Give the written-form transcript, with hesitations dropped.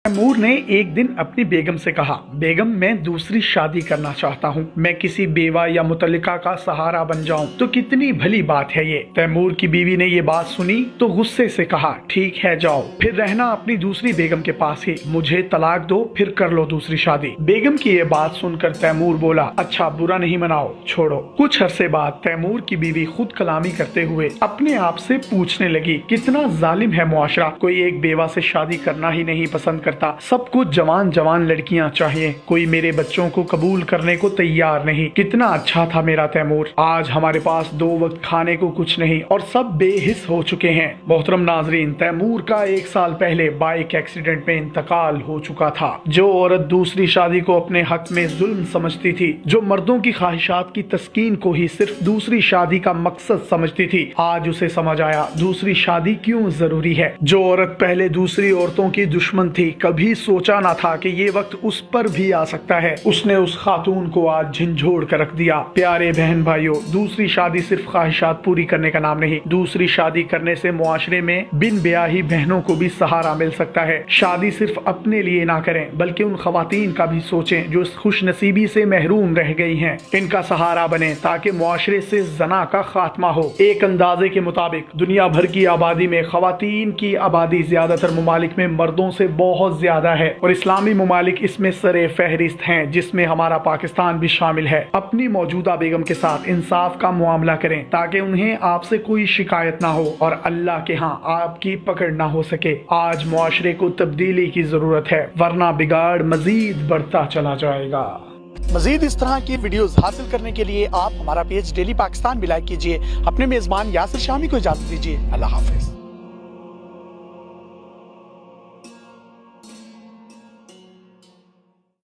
तैमूर ने एक दिन अपनी बेगम से कहा, बेगम मैं दूसरी शादी करना चाहता हूँ, मैं किसी बेवा या मुतल्लिका का सहारा बन जाऊँ तो कितनी भली बात है ये। तैमूर की बीवी ने ये बात सुनी तो गुस्से से कहा, ठीक है जाओ, फिर रहना अपनी दूसरी बेगम के पास ही, मुझे तलाक दो फिर कर लो दूसरी शादी। बेगम की ये बात सुनकर तैमूर बोला, अच्छा बुरा नहीं मनाओ, छोड़ो। कुछ अरसे बाद तैमूर की बीवी खुद कलामी करते हुए अपने आप से पूछने लगी, कितना जालिम है मुआशरा, कोई एक बेवा से शादी करना ही नहीं पसंद करता, सबको जवान जवान लड़कियां चाहिए, कोई मेरे बच्चों को कबूल करने को तैयार नहीं। कितना अच्छा था मेरा तैमूर, आज हमारे पास 2 वक्त खाने को कुछ नहीं और सब बेहिस हो चुके हैं। मोहतरम नाजरीन, तैमूर का 1 साल पहले बाइक एक्सीडेंट में इंतकाल हो चुका था। जो औरत दूसरी शादी को अपने हक में जुल्म समझती थी, जो मर्दों की ख्वाहिशात की तस्कीन को ही सिर्फ दूसरी शादी का मकसद समझती थी, आज उसे समझ आया दूसरी शादी क्यों जरूरी है। जो औरत पहले दूसरी औरतों की दुश्मन थी, कभी सोचा ना था कि ये वक्त उस पर भी आ सकता है, उसने उस खातून को आज झंझोड़ कर रख दिया। प्यारे बहन भाइयों, दूसरी शादी सिर्फ ख्वाहिशात पूरी करने का नाम नहीं, दूसरी शादी करने से मुआशरे में बिन ब्याही बहनों को भी सहारा मिल सकता है। शादी सिर्फ अपने लिए ना करें बल्कि उन खवातीन का भी सोचें जो इस खुश नसीबी से महरूम रह गई हैं, इनका सहारा बने ताकि मुआशरे से जना का खात्मा हो। एक अंदाजे के मुताबिक दुनिया भर की आबादी में खवातीन की आबादी ज्यादातर मुमालिक में मर्दों से बहुत ज्यादा है और इस्लामी मुमालिक इसमें सरे फहरिस्त हैं, जिसमें हमारा पाकिस्तान भी शामिल है। अपनी मौजूदा बेगम के साथ इंसाफ का मुआमला करें ताकि उन्हें आपसे कोई शिकायत ना हो और अल्लाह के यहाँ आपकी पकड़ ना हो सके। आज मुआशरे को तब्दीली की जरूरत है, वरना बिगाड़ मजीद बढ़ता चला जाएगा। मजीद इस तरह की वीडियोस हासिल करने के लिए आप हमारा पेज डेली पाकिस्तान भी लाइक कीजिए। अपने मेजबान यासिर शामी को इजाजत दीजिए। अल्लाह हाफिज।